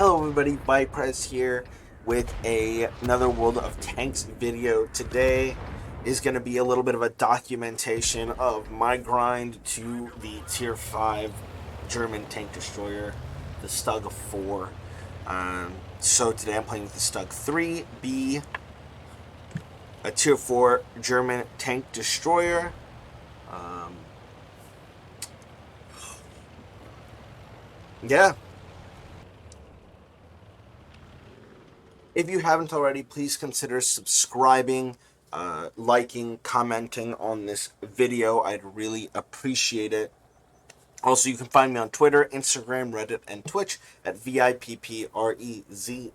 Hello everybody, Bypress here with another World of Tanks video. Today is going to be a little bit of a documentation of my grind to the Tier 5 German tank destroyer, the Stug 4. So today I'm playing with the Stug 3B, a Tier 4 German tank destroyer. Yeah. If you haven't already, please consider subscribing, liking, commenting on this video. I'd really appreciate it. Also, you can find me on Twitter, Instagram, Reddit, and Twitch at VIPPREZZ.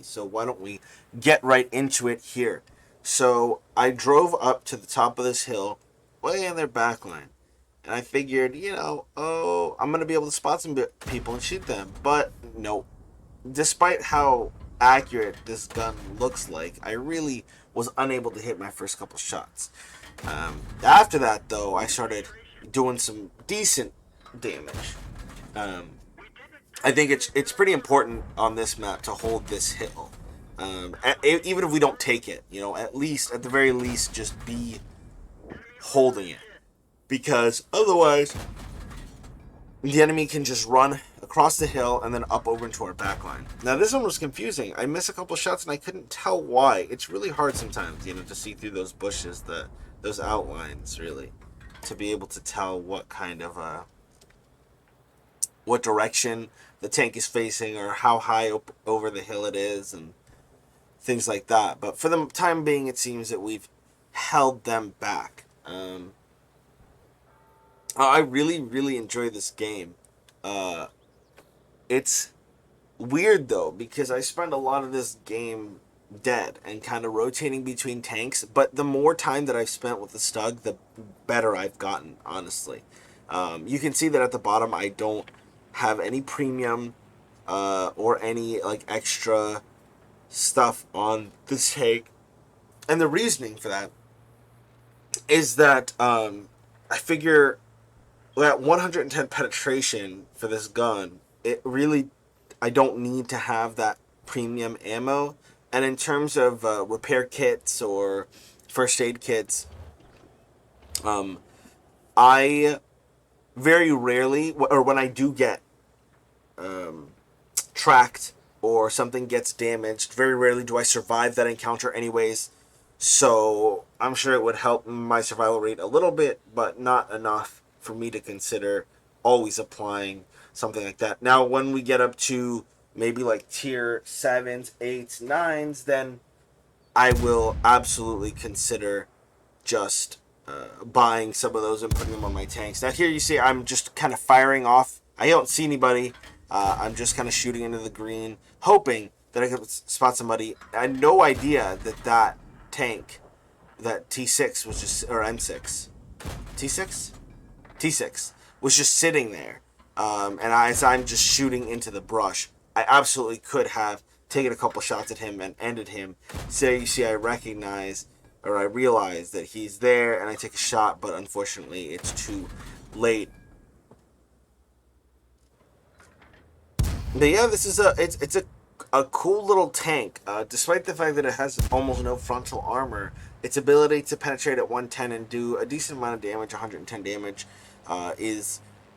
So why don't we get right into it here? So I drove up to the top of this hill, way in their backline. And I figured, I'm going to be able to spot some people and shoot them. But no, despite how accurate this gun looks like, I really was unable to hit my first couple shots. After that, though, I started doing some decent damage. I think it's pretty important on this map to hold this hill. Even if we don't take it, at the very least, just be holding it. Because otherwise, the enemy can just run across the hill and then up over into our backline. Now, this one was confusing. I missed a couple shots and I couldn't tell why. It's really hard sometimes, to see through those bushes, those outlines, really, to be able to tell what kind of, what direction the tank is facing or how high over the hill it is and things like that. But for the time being, it seems that we've held them back. I really, really enjoy this game. It's weird, though, because I spend a lot of this game dead and kind of rotating between tanks, but the more time that I've spent with the Stug, the better I've gotten, honestly. You can see that at the bottom I don't have any premium or any extra stuff on this tank. And the reasoning for that is that I figure at 110 penetration for this gun, I don't need to have that premium ammo. And in terms of repair kits or first aid kits, I very rarely, or when I do get tracked or something gets damaged, very rarely do I survive that encounter anyways. So I'm sure it would help my survival rate a little bit, but not enough for me to consider always applying something like that. Now, when we get up to maybe tier 7s, 8s, 9s, then I will absolutely consider just buying some of those and putting them on my tanks. Now, here you see I'm just kind of firing off. I don't see anybody. I'm just kind of shooting into the green, hoping that I could spot somebody. I had no idea that tank, that T6 was just, or M6. T6? T6 was just sitting there. And as I'm just shooting into the brush, I absolutely could have taken a couple shots at him and ended him. So you see, I realize that he's there, and I take a shot, but unfortunately, it's too late. But yeah, this is it's a cool little tank. Despite the fact that it has almost no frontal armor, its ability to penetrate at 110 and do a decent amount of damage, 110 damage,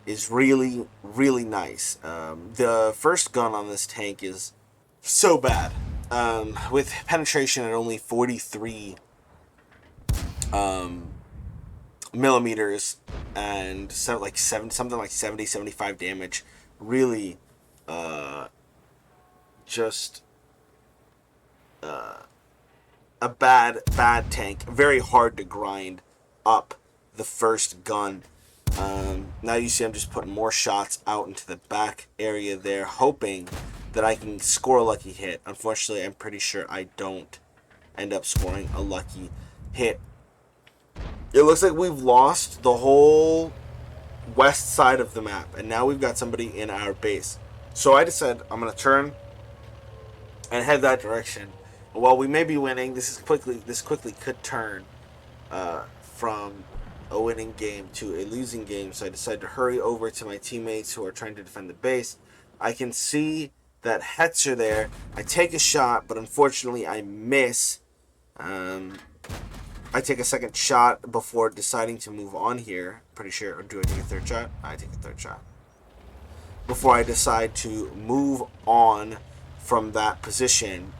is really, really nice. The first gun on this tank is so bad. With penetration at only 43 millimeters and something like 70, 75 damage. Really, just a bad tank. Very hard to grind up the first gun. Now you see I'm just putting more shots out into the back area there, hoping that I can score a lucky hit. Unfortunately, I'm pretty sure I don't end up scoring a lucky hit. It looks like we've lost the whole west side of the map, and now we've got somebody in our base. So I decided I'm going to turn and head that direction. While we may be winning, this quickly could turn from a winning game to a losing game. So I decided to hurry over to my teammates who are trying to defend the base. I can see that Hetzer there. I take a shot, but unfortunately I miss. I take a second shot before deciding to move on here. Pretty sure. Or do I take a third shot? I take a third shot. Before I decide to move on from that position,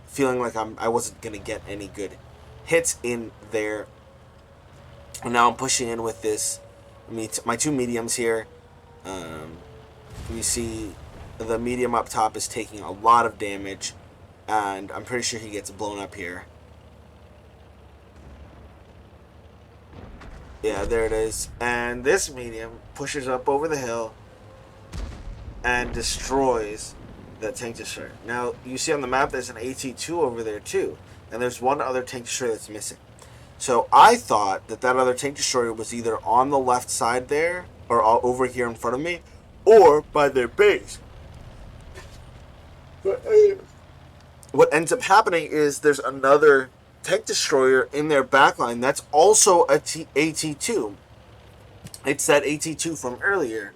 feeling like I wasn't going to get any good hits in there. And now I'm pushing in with this. My two mediums here. You see the medium up top is taking a lot of damage. And I'm pretty sure he gets blown up here. Yeah, there it is. And this medium pushes up over the hill and destroys that tank destroyer. Now, you see on the map there's an AT-2 over there too. And there's one other tank destroyer that's missing. So I thought that other tank destroyer was either on the left side there, or over here in front of me, or by their base. What ends up happening is there's another tank destroyer in their backline that's also a AT-2. It's that AT-2 from earlier.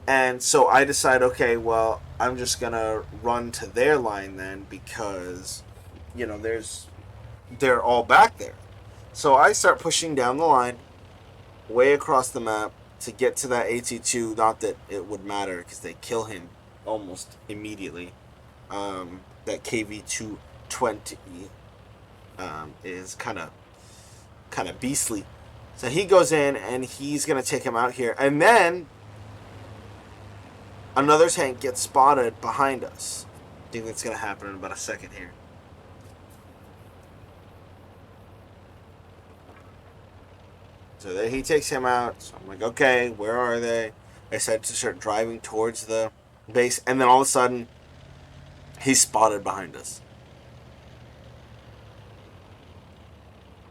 And so I decide, okay, well, I'm just going to run to their line then because, you know, they're all back there. So I start pushing down the line way across the map to get to that AT-2. Not that it would matter because they kill him almost immediately. That KV-220 is kind of beastly. So he goes in and he's going to take him out here. And then another tank gets spotted behind us. I think that's going to happen in about a second here. So then he takes him out. So I'm like, okay, where are they? I said to start driving towards the base. And then all of a sudden, he's spotted behind us.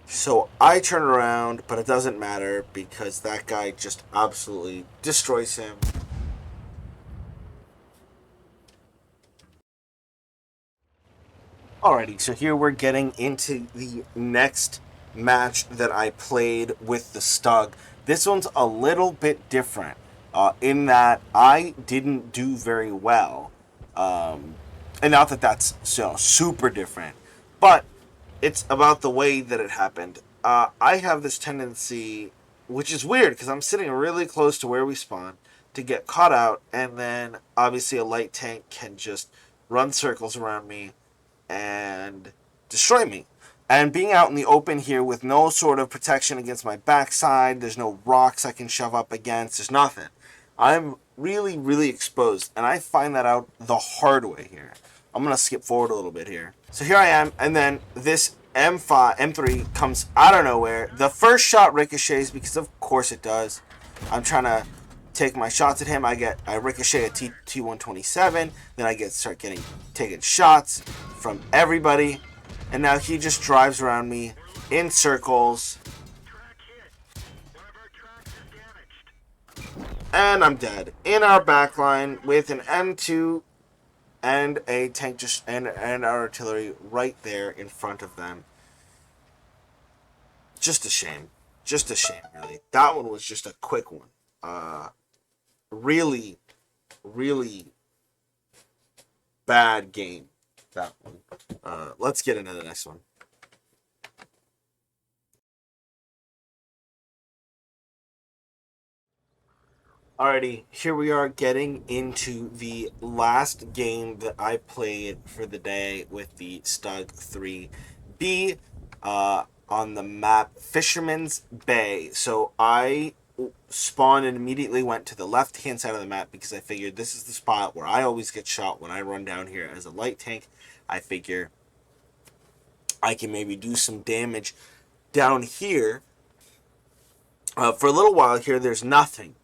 So I turn around, but it doesn't matter because that guy just absolutely destroys him. Alrighty, so here we're getting into the next match that I played with the Stug. This one's a little bit different in that I didn't do very well. And not that that's super different, but it's about the way that it happened. I have this tendency, which is weird because I'm sitting really close to where we spawn, to get caught out, and then obviously a light tank can just run circles around me and destroy me. And being out in the open here with no sort of protection against my backside, there's no rocks I can shove up against, there's nothing. I'm really, really exposed, and I find that out the hard way here. I'm going to skip forward a little bit here. So here I am, and then this M3 comes out of nowhere. The first shot ricochets, because of course it does. I'm trying to take my shots at him. I ricochet a T127, then I start taking shots from everybody, and now he just drives around me in circles, and I'm dead in our backline with an M2 and a tank and our artillery right there in front of them. Just a shame, really. That one was just a quick one. Really, really bad game, that one. Let's get into the next one. Alrighty, here we are getting into the last game that I played for the day with the Stug 3B on the map Fisherman's Bay. So I spawned and immediately went to the left-hand side of the map because I figured this is the spot where I always get shot when I run down here as a light tank. I figure I can maybe do some damage down here. For a little while here, there's nothing.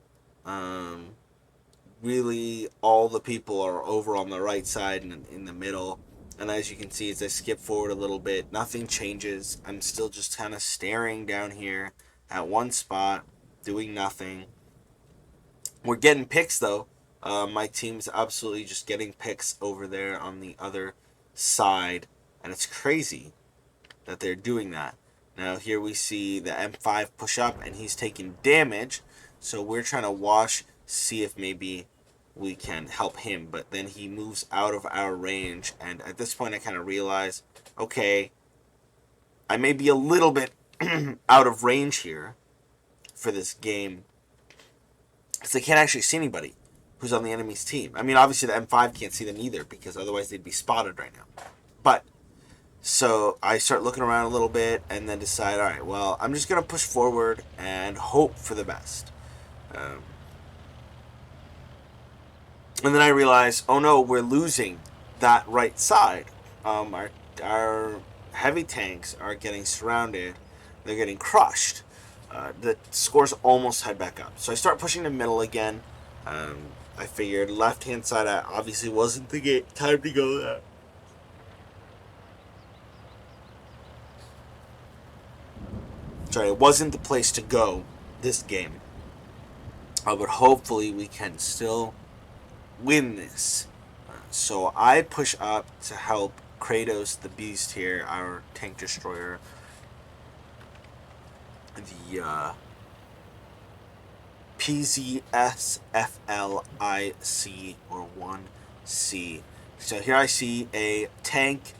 Really, all the people are over on the right side and in the middle. And as you can see, as I skip forward a little bit, nothing changes. I'm still just kind of staring down here at one spot, doing nothing. We're getting picks, though. My team's absolutely just getting picks over there on the other side. And it's crazy that they're doing that. Now, here we see the M5 push up, and he's taking damage. So we're trying to see if maybe we can help him. But then he moves out of our range, and at this point I kind of realize, okay, I may be a little bit out of range here for this game, because they can't actually see anybody who's on the enemy's team. I mean, obviously the M5 can't see them either, because otherwise they'd be spotted right now. But, so I start looking around a little bit, and then decide, alright, well, I'm just going to push forward and hope for the best. And then I realize, oh no, we're losing that right side. Our heavy tanks are getting surrounded. They're getting crushed. The scores almost head back up. So I start pushing the middle again. I figured left-hand side obviously wasn't the time to go there. Sorry, it wasn't the place to go this game. But hopefully we can still win this. So I push up to help Kratos the Beast here, our tank destroyer. The PZSFLIC or 1C. So here I see a tank,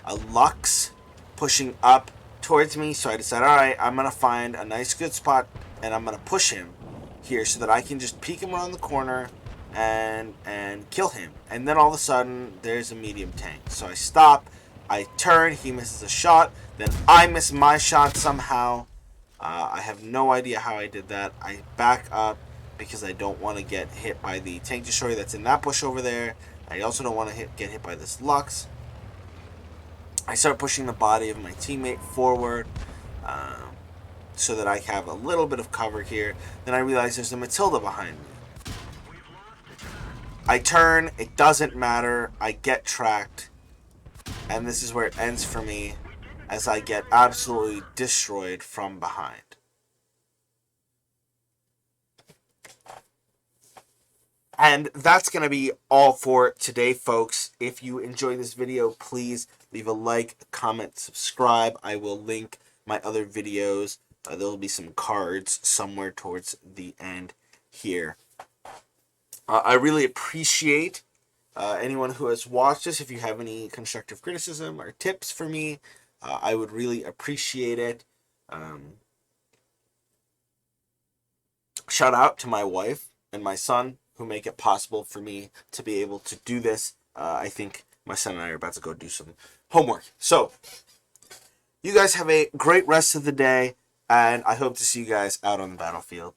a Lux, pushing up towards me. So I decide, alright, I'm going to find a nice good spot and I'm going to push him here so that I can just peek him around the corner and kill him. And then all of a sudden there's a medium tank. So I stop, I turn, he misses a shot, then I miss my shot somehow. I have no idea how I did that. I back up because I don't want to get hit by the tank destroyer that's in that bush over there. I also don't want to get hit by this Lux. I start pushing the body of my teammate forward so that I have a little bit of cover here. Then I realize there's a Matilda behind me. I turn, it doesn't matter, I get tracked, and this is where it ends for me, as I get absolutely destroyed from behind. And that's going to be all for today, folks. If you enjoyed this video, please leave a like, comment, subscribe. I will link my other videos. There will be some cards somewhere towards the end here. I really appreciate anyone who has watched this. If you have any constructive criticism or tips for me, I would really appreciate it. Shout out to my wife and my son who make it possible for me to be able to do this. I think my son and I are about to go do some homework. So, you guys have a great rest of the day, and I hope to see you guys out on the battlefield.